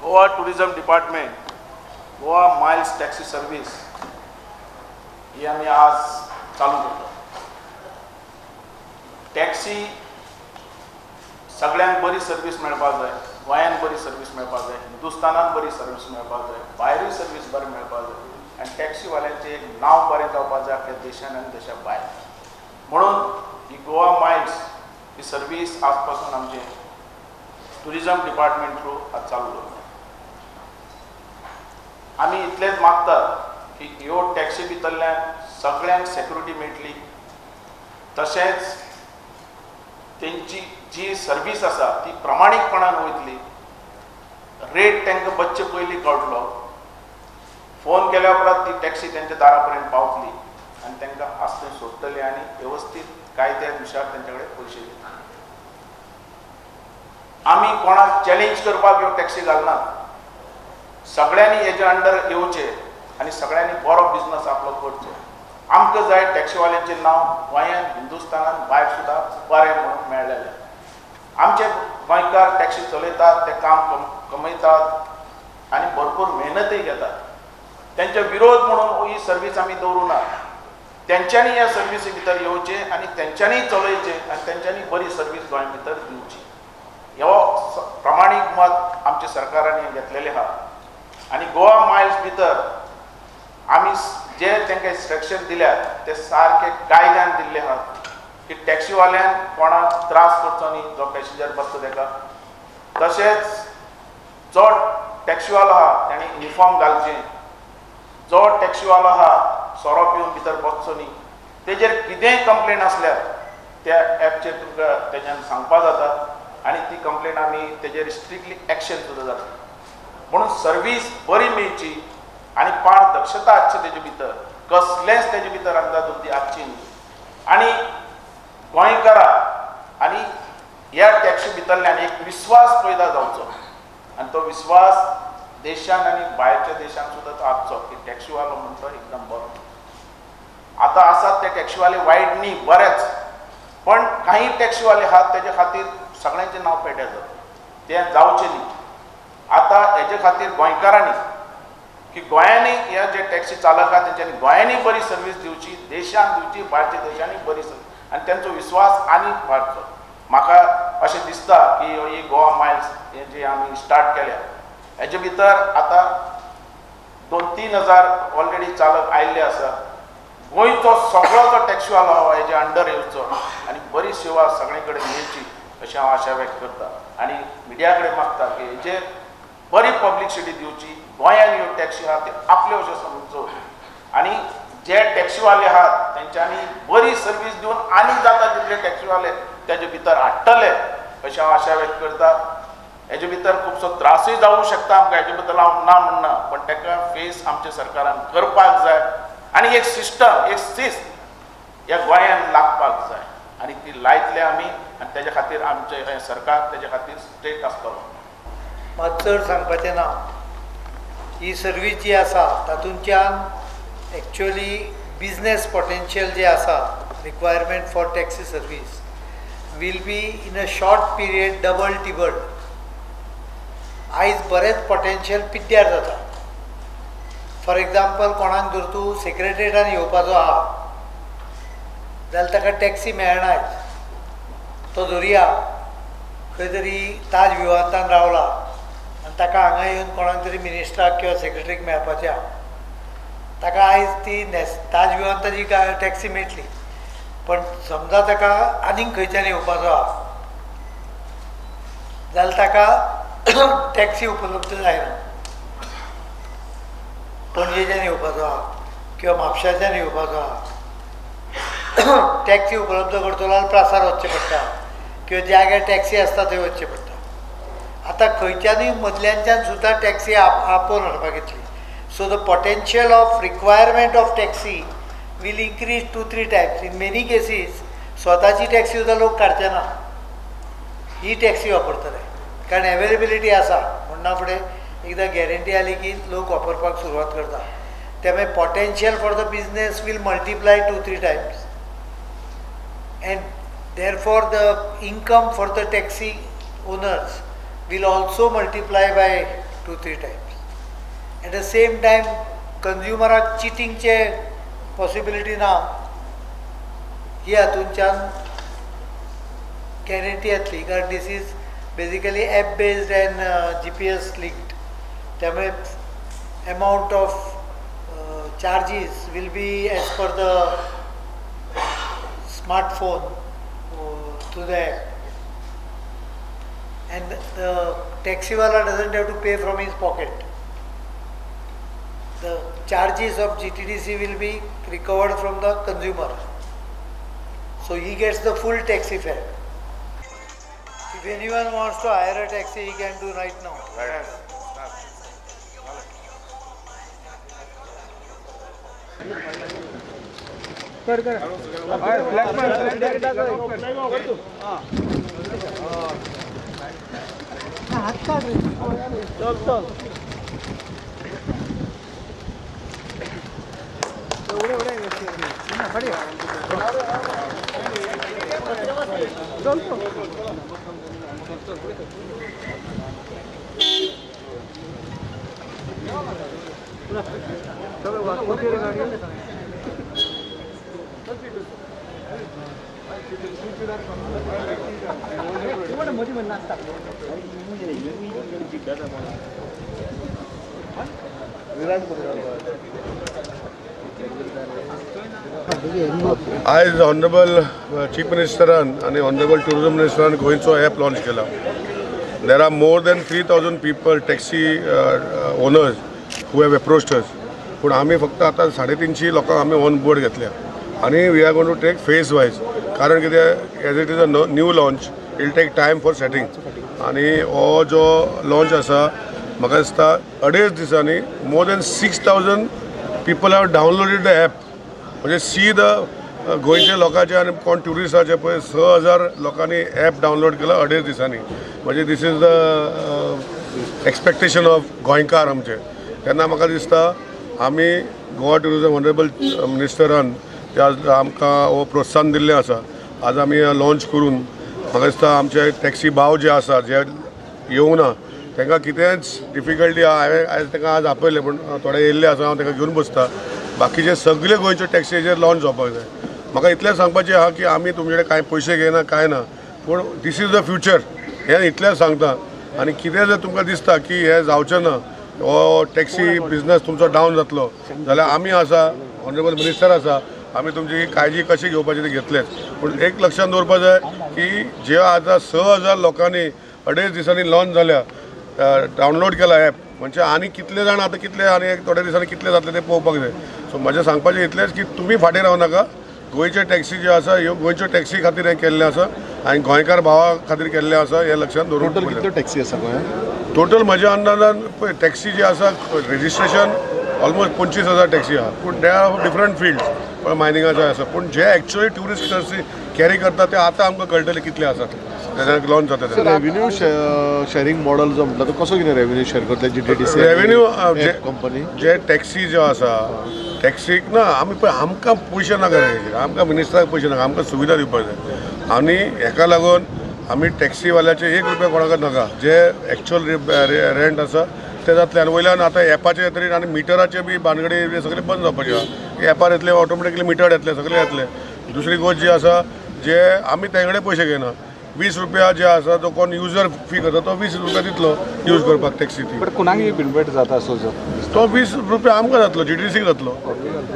Goa tourism department Goa miles taxi service ही आम्ही आज चालू करतो. टॅक्सी सगळ्यांक बरी सर्व्हिस मेळपाक जाय, गोंयांत बरी सर्व्हिस मेळपाक जाय, हिंदुस्थानात बरी सर्व्हिस मेळपाक जाय, भायरूय सर्व्हिस बरी मेळपाक जाय आनी टॅक्सीवाल्यांचें एक नांव बरें जावपाक जाय आपल्या देशान आनी देशा भायर. म्हणून ही गोवा माइल्स ही सर्व्हिस आज पासून आमचे टुरिझम डिपार्टमेंट थ्रू आज चालू करता. आमी इतलेंच मागतात की ह्यो टॅक्सी भितरल्यान सगळ्यांक सेक्युरिटी मेळटली, तशेंच तेंची जी सर्व्हिस आसा ती प्रमाणीकपणान वयतली, रेट तांकां बच्चे पयलीं कळटलो, फोन केल्या उपरांत ती टॅक्सी तेंच्या दारा पर्यंत पावतली आनी तांकां आस्त सोडटली आनी वेवस्थीत कायद्यानुसार तेंचे कडेन पयशे दितले. आमी कोणाक चॅलेंज करपाक ह्यो टॅक्सी घालनात. सगळ्यांनी हेजे अंडर येवचें आनी सगळ्यांनी बरो बिझनस आपलो करचो. आमकां जाय टॅक्सीवाल्यांचें नांव गोंयांत हिंदुस्थानात भायर सुद्दां बरें म्हणून मेळलेलें. आमचे गोंयकार टॅक्सी चलयतात, ते काम कमयतात आनी भरपूर मेहनतय घेतात. तेंचे विरोध म्हणून ही सर्वीस आमी दवरूं ना. तेंच्यांनी ह्या सर्विसी भितर येवचें आनी तेंच्यांनी चलयचें आनी तेंच्यांनी बरी सर्वीस गोंया भितर दिवची. हो प्रमाणीक मत आमच्या सरकारान घेतलेलें आहा. आनी गोवा माइल्स भितर आमी जे तांकां इन्स्ट्रक्शन दिल्यात ते सारके कायद्यान दिल्ले आहात की टॅक्सीवाल्यान कोणाक त्रास करचो न्ही जो पॅसेंजर बसता ताका. तशेंच जो टॅक्सीवालो आहा ताणें युनिफॉर्म घालचें, जो टॅक्सीवालो आहा सोरो पिवन भितर बसचो न्ही. तेजेर कितेंय कंप्लेन आसल्यार त्या एपचेर तुमकां तेज्यान सांगपा जाता आनी ती कंप्लेन आमी तेजेर स्ट्रिक्टली एक्शन सुद्दां जाता. म्हणून सर्वीस बरी मेळची आनी पारदर्शकता आसची तेजे भितर, कसलेंच तेजे भितर अंदाधुंदी आसची न्ही. आनी गोंयकारां आनी ह्या टॅक्सी भितरल्यान एक विस्वास पैदा जावचो आनी तो विस्वास देशान आनी भायरच्या देशांत सुद्दां आसचो की टॅक्सीवालो म्हणटा एकदम बरो. आतां आसात ते टॅक्सीवाले वायट न्ही, बरेच, पण काही टॅक्सीवाले आहात तेजे खातीर सगळ्यांचें नांव पेड्यार जाता. तें जावचें न्ही. आतां हेजे खातीर गोंयकारांनी की गोंयांनी ह्या जे टॅक्सी चालक आहा तेंच्यांनी गोंयांनी बरी सर्वीस दिवची, देशान दिवची, भायरच्या देशांनी बरी सर्वीस आनी तेंचो विस्वास आनी वाडचो. म्हाका अशें दिसता की ही गोवा माइल्स हे जे आमी स्टार्ट केल्या हेजे भितर आतां 2-3 हजार ऑलरेडी चालक आयिल्ले आसा. गोंयचो सगळो जो टॅक्सीवालो आहा हेजे अंडर येवचो आनी बरी सेवा सगळे कडेन मेळची अशें हांव आशा व्यक्त करता. आनी मिडिया कडेन मागता की हेजेर बरी पब्लिसिटी दिवची. गोंयांत ह्यो टॅक्सी आहा ते आपल्यो अश्यो समजच्यो आनी जे टॅक्सीवाले आहात तेंच्यांनी बरी सर्वीस दिवन आनी जाता तितले टॅक्सीवाले तेजे भितर हाडटले अशें हांव आशा व्यक्त करता. हेजे भितर खुबसो त्रासूय जावूं शकता आमकां, हेजे बद्दल हांव ना म्हणना, पण ताका फेस आमच्या सरकारान करपाक जाय आनी एक सिस्टम, एक शिस्त ह्या गोंयांत लागपाक जाय आनी ती लायतले आमी आनी तेजे खातीर आमचें सरकार तेजे खातीर स्ट्रेट आसतलो. मात चड सांगपाचें ना. ही सर्वीस जी आसा तातूंतल्यान एक्चुअली बिजनेस पोटेंशियल जे आसा requirement for taxi service will be in a short period double triple. आयज बरेंच पोटेंशियल पिड्ड्यार जाता. फॉर एग्जाम्पल कोणाक जर तूं सेक्रेटरेटान येवपाचो आहा जाल्यार ताका टॅक्सी मेळनाच. तो धरया खंय तरी ताज विवादांत रावला आनी ताका हांगा येवन कोणाक तरी मिनिस्टराक किंवा सेक्रेटरीक मेळपाचें आहा. ताका आयज ती ताज विवादांची टॅक्सी मेळटली, पण समजा ताका आनीक खंयच्यान येवपाचो आहा जाल्यार ताका टॅक्सी उपलब्ध जायना. पणजेच्यान येवपाचो आहा किंवा म्हापशाच्यान येवपाचो आहा, टॅक्सी उपलब्ध करतलो जाल्यार प्रासार वचचें पडटा किंवा जाग्यार टॅक्सी आसता थंय वचचें पडटा. आतां खंयच्यानूय मदल्यांच्यान सुद्दां टॅक्सी आपोवन हाडपाक येतली. So the potential of requirement of taxi will increase 2-3 times. In many cases स्वताची टॅक्सी सुद्दां लोक काडचे ना, ही टॅक्सी वापरतले कारण एवेलेबिलिटी आसा. म्हणना फुडें एकदां गॅरंटी आली की लोक वापरपाक सुरवात करता. त्यामुळे potential for the business will multiply 2-3 times and therefore the income for the taxi owners will also multiply by 2-3 times. At the same time, consumerak cheatingचे possibility ना ही हातूंच्यान गॅरंटी येतली, कारण this is basically app based and GPS linked. त्यामुळे amount of charges will be as per the smartphone to the app. And the taxi wala doesn't have to pay from his pocket. The charges of GTDC will be recovered from the consumer. So he gets the full taxi fare. If anyone wants to hire a taxi, he can do right now. आज honourable chief मिनिस्टरान आणि honourable tourism मिनिस्टरान गोंयचो app launch केला. There are more than 3,000 people taxi owners who have approached us. पूण आमी फक्त आतां 350 लोकांक आमी ऑन बोर्ड घेतल्या आनी we are going to take phase wise. कारण कितें as it is a new launch it'll take time for setting. आनी हो जो लॉन्च आसा म्हाका दिसता 2.5 दिसांनी more than 6,000 people have downloaded the app. म्हणजे सी द गोंयचे लोकांचे आनी कोण ट्युरिस्टाचे पळय 6,000 लोकांनी ॲप डावनलोड केला 2.5 दिसांनी. म्हणजे this is the expectation of गोंयकार आमचे. तेन्ना म्हाका दिसता आमी गोवा ट्युरिझम ऑनरेबल मिनिस्टरान ते आज आमकां हो प्रोत्साहन दिल्लें आसा. आज आमी लॉन्च करून म्हाका दिसता आमचे टॅक्सी भाव जे आसा जे येवंक ना तांकां कितेंच डिफिकल्टी हांवें आयज तांकां आज आपयलें पूण थोडे येयल्ले आसा हांव तांकां घेवन बसता. बाकीचे सगळे गोंयचे टॅक्सीचेर लॉन्च जावपाक जाय. म्हाका इतलें सांगपाचें आहा की आमी तुमचे कडेन कांय पयशे घेयना कांय ना, पूण दीस इज द फ्युचर हें इतलें सांगता. आनी कितें जर तुमकां दिसता की हें जावचें ना, हो टॅक्सी बिजनस तुमचो डावन जातलो जाल्यार आमी आसा, ऑनरेबल मिनिस्टर आसा, आमी तुमची काळजी कशी घेवपाची ती घेतलेच. पूण एक लक्षात दवरपाक जाय की जे आतां 6,000 लोकांनी 2.5 दिसांनी लॉन्च जाल्या, डावनलोड केला ॲप, म्हणजे आनी कितले जाण आतां कितले आनी थोड्या दिसांनी कितले जातले ते पळोवपाक जाय. सो म्हजें सांगपाचें इतलेंच की तुमी फाटीं रावं नाका. गोंयचे टॅक्सी जे आसा ह्यो गोंयच्यो टॅक्सी खातीर हें केल्लें आसा आनी गोंयकार भावा खातीर केल्लें आसा हें लक्षात दवरूंक. टोटल कितल्यो टॅक्सी आसा गोंयांत? टोटल म्हज्या अंदाजान पळय टॅक्सी जी आसा रेजिस्ट्रेशन ऑलमोस्ट 25,000 टॅक्सी आहा. पूण दे आर डिफरंट फिल्ड्स. पण मायनिंगाचो आसा, पूण जे एक्चुअली ट्युरिस्ट टॅक्सी कॅरी करता ते आतां आमकां कळटले कितले आसात. लॉन्च जाता ते रेव्हेन्यू शेअरिंग मॉडल जो म्हटलं तो कसो कितें रेव्हेन्यू शेअर करता GTDC रेव्हेन्यू कंपनी? जे टॅक्सी ज्यो आसा टॅक्सीक ना आमी पळय आमकां पयशे नाका रे, आमकां मिनिस्टराक पयशे नाका, आमकां सुविधा दिवपाक जाय. आनी हेका लागून आमी टॅक्सीवाल्याचे 1 रुपया कोणाकच नाका. जे एक्चुअल रेंट आसा ते जातले. आनी वयल्यान आतां एपाचे येतरी आनी मिटराचे बी भानगडी सगळे बंद जावपाचे आहा. एपार येतले ऑटोमॅटिकली मिटर येतले, सगळे येतले. दुसरी गोष्ट जी आसा जे आमी ते कडेन पयशे घेयना. 20 रुपया जे आसा तो कोण युजर फी करता तो 20 रुपया दितलो यूज करपाक टॅक्सी ती. बट कोणाकय बेनिफीट जाता असो तो 20 रुपया आमकां जातलो, GTDCक जातलो.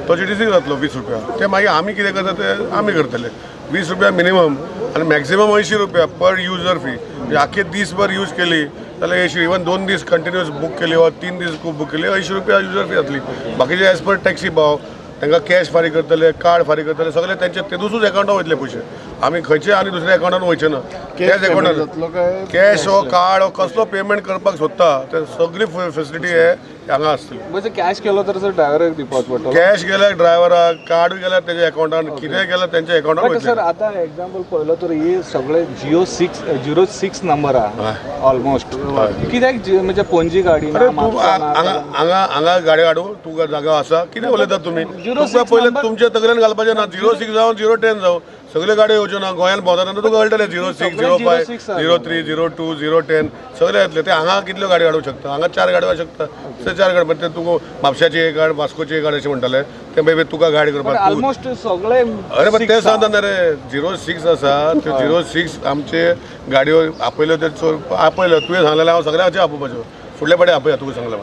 तो GTDCक जातलो 20 रुपया. ते मागीर आमी कितें करता ते आमी करतले. 20 रुपया मिनिमम आनी मॅक्झिमम 80 रुपया पर युजर फी. म्हणजे आख्खे दीसभर यूज केली जाल्यार 80. इवन 2 दीस कंटिन्युअस बूक केली वा 3 दीस बूक केली 80 रुपया युजर फी जातली. बाकीचे एज पर टॅक्सी भाव तांकां कॅश फारीक करतले, कार्ड फारीक करतले, सगळे त्यांचे तेदूसच अकाउंटाक वयतले पयशे. आमी खंयचे आनी दुसऱ्या अकाउंटान वयचे ना. त्याच अकाउंटान कॅश हो कार्ड हो कसलो पेमेंट करपाक सोदता ते सगळी फेसिलिटी हे हांगा आसतली. म्हणजे कॅश केलो तर ड्रायव्हराक दिवपाक पडटलो. कॅश गेल्यार ड्रायव्हराक, कार्ड गेल्यार तेच्या अकाउंटान, कितें गेल्यार तेंच्या अकाउंटान बट सर आतां एक्झाम्पल पळयलो तर हे सगळे 06 नंबर आहा ऑलमोस्ट. कित्याक म्हणजे पणजी गाडी हांगा गाडी हाडू तुका जागा आसा? कितें उलयतात तुमी? तुमकां पयलें तुमच्या तकलेन घालपाचें ना. 06 जावं 010 जावं सगळे गाड्यो येवच्यो ना गोंयांत भोंवता तेन्ना तुका कळटलें 06, 05, 03, 02, 010 सगळे येतले ते हांगा कितल्यो गाडयो हाडूंक शकता हांगा 4 गाडयो हाडूंक शकता ते 4 गाडी ते तुका म्हापशाची एक गाडी वास्कोची एक गाडी अशें म्हणटाले ते मेबी तुका गाडी करपाक ऑलमोस्ट सगळे अरे पण ते सांगता ना रे 06 आसा त्यो 06 आमचे गाडयो आपयल्यो ते आपयल्यो तुवें सांगलेले हांव सगळ्यांचे आपोवपाच्यो फुडल्या पाटी आपया तुका सांगला